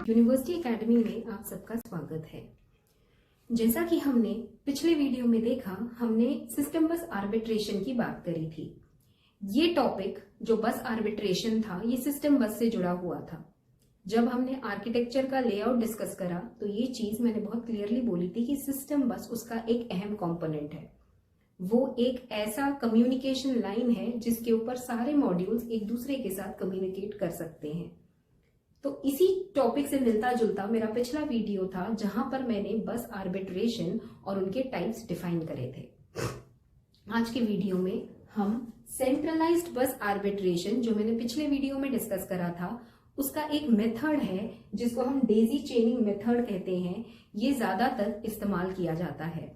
University academy में आप सबका स्वागत है। जैसा कि हमने पिछले वीडियो में देखा, हमने सिस्टम बस आर्बिट्रेशन की बात करी थी। ये टॉपिक जो बस आर्बिट्रेशन था, ये सिस्टम बस से जुड़ा हुआ था। जब हमने आर्किटेक्चर का लेआउट डिस्कस करा तो ये चीज मैंने बहुत क्लियरली बोली थी कि सिस्टम बस उसका एक अहम कंपोनेंट है। वो एक ऐसा कम्युनिकेशन लाइन है जिसके ऊपर सारे मॉड्यूल्स एक दूसरे के साथ कम्युनिकेट कर सकते हैं। तो इसी टॉपिक से मिलता जुलता मेरा पिछला वीडियो था जहां पर मैंने बस आर्बिट्रेशन और उनके टाइप्स डिफाइन करे थे। आज के वीडियो में हम सेंट्रलाइज्ड बस आर्बिट्रेशन, जो मैंने पिछले वीडियो में डिस्कस करा था, उसका एक मेथड है जिसको हम डेजी चेनिंग मेथड कहते हैं। ये ज्यादातर इस्तेमाल किया जाता है।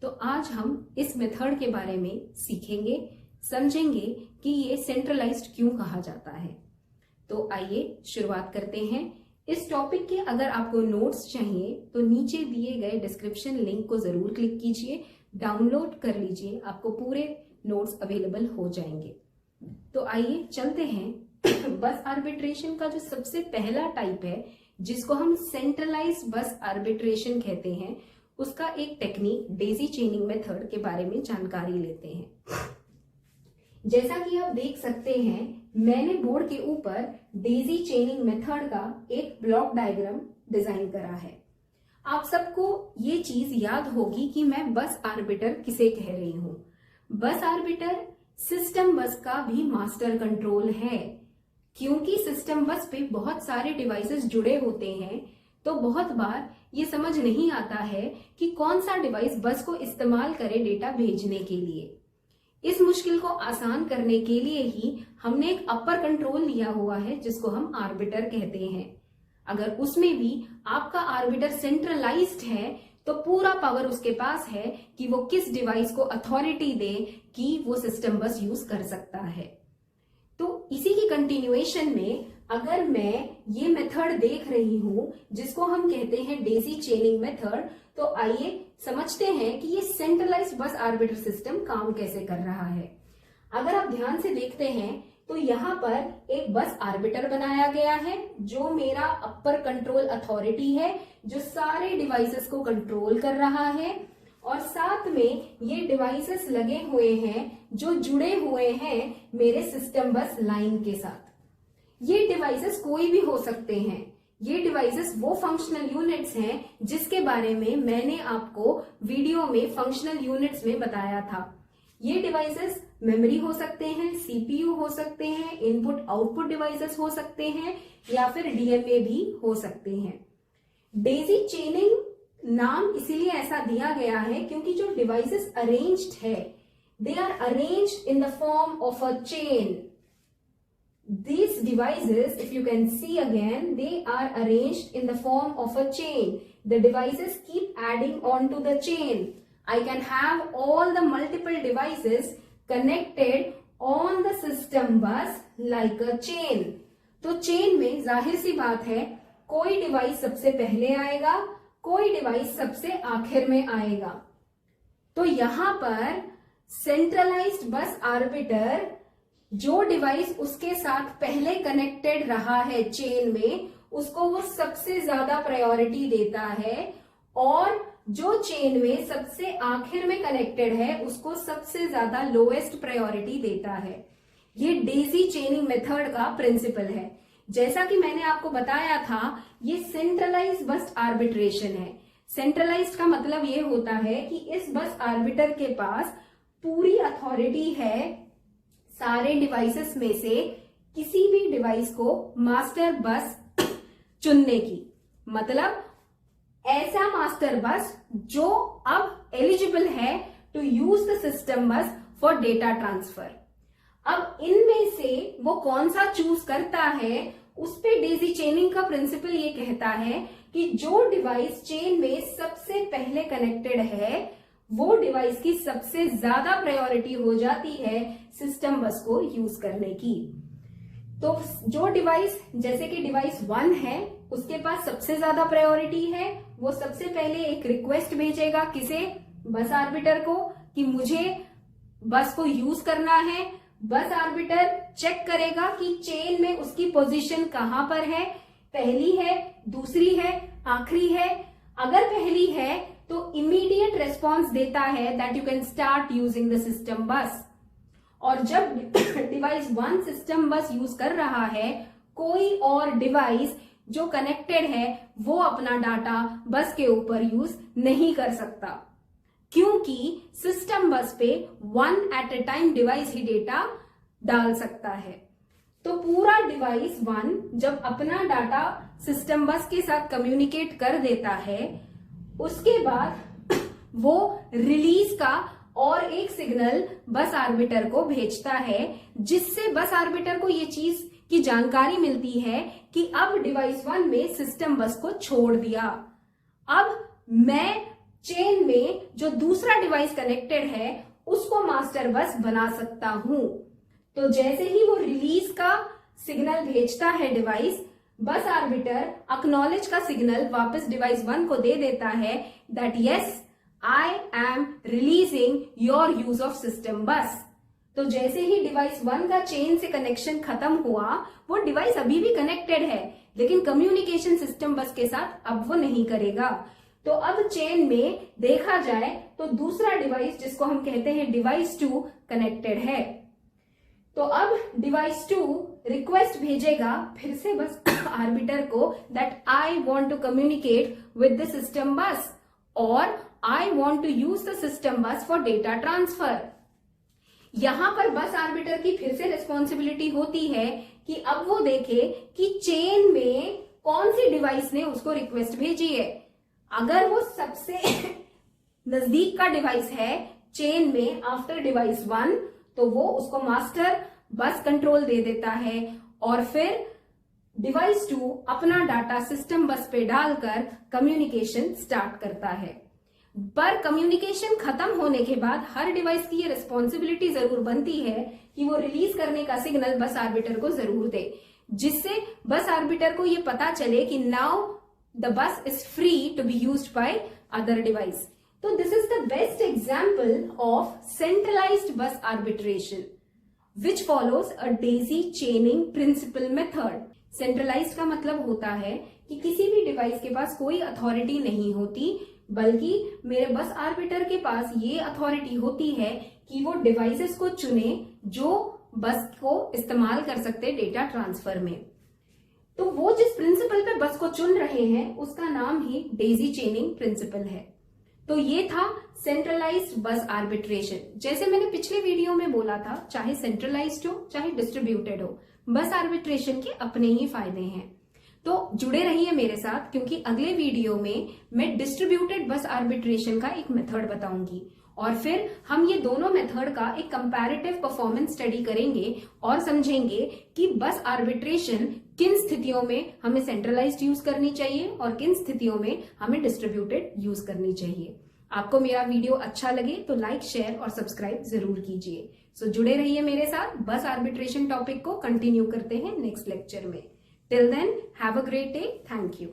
तो आज हम इस मेथड के बारे में सीखेंगे, समझेंगे कि ये सेंट्रलाइज्ड क्यों कहा जाता है। तो आइए शुरुआत करते हैं। इस टॉपिक के अगर आपको नोट्स चाहिए तो नीचे दिए गए डिस्क्रिप्शन लिंक को जरूर क्लिक कीजिए, डाउनलोड कर लीजिए, आपको पूरे नोट्स अवेलेबल हो जाएंगे। तो आइए चलते हैं। बस आर्बिट्रेशन का जो सबसे पहला टाइप है, जिसको हम सेंट्रलाइज्ड बस आर्बिट्रेशन कहते हैं, उसका एक टेक्निक डेजी चेनिंग मेथड के बारे में जानकारी लेते हैं। जैसा कि आप देख सकते हैं, मैंने बोर्ड के ऊपर डेजी चेनिंग मेथड का एक ब्लॉक डायग्राम डिजाइन करा है। आप सबको ये चीज याद होगी कि मैं बस आर्बिटर किसे कह रही हूं। बस आर्बिटर सिस्टम बस का भी मास्टर कंट्रोल है। क्योंकि सिस्टम बस पे बहुत सारे डिवाइसेस जुड़े होते हैं, तो बहुत बार ये समझ नहीं आता है कि कौन सा डिवाइस बस को इस्तेमाल करे डेटा भेजने के लिए। इस मुश्किल को आसान करने के लिए ही हमने एक अपर कंट्रोल लिया हुआ है जिसको हम आर्बिटर कहते हैं। अगर उसमें भी आपका आर्बिटर सेंट्रलाइज्ड है तो पूरा पावर उसके पास है कि वो किस डिवाइस को अथॉरिटी दे कि वो सिस्टम बस यूज कर सकता है। तो इसी की कंटिन्यूएशन में अगर मैं ये मेथड देख रही हूं जिसको हम कहते हैं डेजी चेनिंग मेथड, तो आइए समझते हैं कि ये सेंट्रलाइज्ड बस आर्बिटर सिस्टम काम कैसे कर रहा है। अगर आप ध्यान से देखते हैं तो यहाँ पर एक बस आर्बिटर बनाया गया है जो मेरा अपर कंट्रोल अथॉरिटी है, जो सारे डिवाइसेस को कंट्रोल कर रहा है। और साथ में ये डिवाइसेस लगे हुए हैं जो जुड़े हुए हैं मेरे सिस्टम बस लाइन के साथ। ये डिवाइसेस कोई भी हो सकते हैं। ये डिवाइसेस वो फंक्शनल यूनिट्स हैं जिसके बारे में मैंने आपको वीडियो में फंक्शनल यूनिट्स में बताया था। ये डिवाइसेस मेमोरी हो सकते हैं, सीपीयू हो सकते हैं, इनपुट आउटपुट डिवाइसेस हो सकते हैं, या फिर डीएमए भी हो सकते हैं। डेजी चेनिंग नाम इसीलिए ऐसा दिया गया है क्योंकि जो डिवाइसेस अरेंज्ड है, they are arranged in the form of a chain. These devices, if you can see again, they are arranged in the form of a chain. The devices keep adding on to the chain. I can have all the multiple devices connected on the system bus like a chain. तो chain में जाहिर सी बात है, कोई device सबसे पहले आएगा, कोई डिवाइस सबसे आखिर में आएगा। तो यहां पर सेंट्रलाइज्ड बस आर्बिटर जो डिवाइस उसके साथ पहले कनेक्टेड रहा है चेन में, उसको वो सबसे ज्यादा प्रायोरिटी देता है, और जो चेन में सबसे आखिर में कनेक्टेड है उसको सबसे ज्यादा लोएस्ट प्रायोरिटी देता है। ये डेजी चेनिंग मेथड का प्रिंसिपल है। जैसा कि मैंने आपको बताया था, ये सेंट्रलाइज्ड बस आर्बिट्रेशन है। सेंट्रलाइज्ड का मतलब ये होता है कि इस बस आर्बिटर के पास पूरी अथॉरिटी है सारे डिवाइसेस में से किसी भी डिवाइस को मास्टर बस चुनने की। मतलब ऐसा मास्टर बस जो अब एलिजिबल है to use the system bus for data transfer. अब इनमें से वो कौन सा चूज करता है, उस पे डेजी चेनिंग का प्रिंसिपल ये कहता है कि जो डिवाइस चेन में सबसे पहले कनेक्टेड है, वो डिवाइस की सबसे ज्यादा प्रायोरिटी हो जाती है सिस्टम बस को यूज करने की। तो जो डिवाइस, जैसे कि डिवाइस 1 है, उसके पास सबसे ज्यादा प्रायोरिटी है, वो सबसे पहले एक रिक्वेस्ट भेजेगा किसे, बस आर्बिटर को, कि मुझे बस को यूज करना है। बस आर्बिटर चेक करेगा कि चेन में उसकी पोजीशन कहां पर है, पहली है, दूसरी है, आखिरी है? अगर पहली है तो इमीडिएट रेस्पॉन्स देता है that you can start using the system bus. और जब डिवाइस 1 सिस्टम बस यूज कर रहा है, कोई और डिवाइस जो कनेक्टेड है वो अपना डाटा बस के ऊपर यूज नहीं कर सकता, क्योंकि सिस्टम बस पे 1 at a time device he data डाल सकता है। तो पूरा डिवाइस 1 जब अपना डाटा सिस्टम बस के साथ कम्युनिकेट कर देता है, उसके बाद वो रिलीज का और एक सिग्नल बस आर्बिटर को भेजता है, जिससे बस आर्बिटर को ये चीज की जानकारी मिलती है कि अब डिवाइस 1 में सिस्टम बस को छोड़ दिया। अब मैं चेन में जो दूसरा डिवाइस कनेक्टेड है उसको मास्टर बस बना सकता हूं। तो जैसे ही वो रिलीज का सिग्नल भेजता है डिवाइस, बस आर्बिटर एक्नॉलेज का सिग्नल वापस डिवाइस 1 को दे देता है that yes I am releasing your use of system बस। तो जैसे ही डिवाइस 1 का चेन से कनेक्शन खत्म हुआ, वो डिवाइस अभी भी कनेक्टेड है लेकिन कम्युनिकेशन सिस्टम बस के साथ अब वो नहीं करेगा। तो अब चेन में देखा जाए तो दूसरा डिवाइस, जिसको हम कहते हैं डिवाइस 2, कनेक्टेड है। तो अब डिवाइस 2 रिक्वेस्ट भेजेगा फिर से बस आर्बिटर को that I want to communicate with the system bus और I want to use the system bus for data transfer. यहां पर बस आर्बिटर की फिर से रिस्पॉन्सिबिलिटी होती है कि अब वो देखे कि चेन में कौन सी डिवाइस ने उसको रिक्वेस्ट भेजी है। अगर वो सबसे नजदीक का डिवाइस है चेन में आफ्टर डिवाइस 1, तो वो उसको मास्टर बस कंट्रोल दे देता है और फिर डिवाइस 2 अपना डाटा सिस्टम बस पे डालकर कम्युनिकेशन स्टार्ट करता है। पर कम्युनिकेशन खत्म होने के बाद हर डिवाइस की ये रिस्पॉन्सिबिलिटी जरूर बनती है कि वो रिलीज करने का सिग्नल बस आर्बिटर को जरूर दे, जिससे बस आर्बिटर को ये पता चले कि now the bus is free to be used by other device. तो this is the best example of centralized bus arbitration which follows a daisy chaining principle method। Centralized का मतलब होता है कि किसी भी डिवाइस के पास कोई अथॉरिटी नहीं होती, बल्कि मेरे बस आर्बिटर के पास ये अथॉरिटी होती है कि वो डिवाइसेस को चुने जो बस को इस्तेमाल कर सकते डेटा ट्रांसफर में। तो वो जिस प्रिंसिपल पे बस को चुन रहे हैं उसका नाम ही डेजी चेनिंग प्रिंसिपल है। तो ये था सेंट्रलाइज्ड बस आर्बिट्रेशन। जैसे मैंने पिछले वीडियो में बोला था, चाहे सेंट्रलाइज्ड हो चाहे डिस्ट्रीब्यूटेड हो, बस आर्बिट्रेशन के अपने ही फायदे हैं। तो जुड़े रहिए मेरे साथ, क्योंकि अगले वीडियो में मैं डिस्ट्रीब्यूटेड बस आर्बिट्रेशन का एक मेथड बताऊंगी और फिर हम ये दोनों मेथड का एक कंपैरेटिव परफॉर्मेंस स्टडी करेंगे और समझेंगे कि बस आर्बिट्रेशन किन स्थितियों में हमें सेंट्रलाइज्ड यूज करनी चाहिए और किन स्थितियों में हमें डिस्ट्रीब्यूटेड यूज करनी चाहिए। आपको मेरा वीडियो अच्छा लगे तो लाइक, शेयर और सब्सक्राइब जरूर कीजिए। सो जुड़े रहिए मेरे साथ, बस आर्बिट्रेशन टॉपिक को कंटिन्यू करते हैं नेक्स्ट लेक्चर में। Till then have a great day, thank you.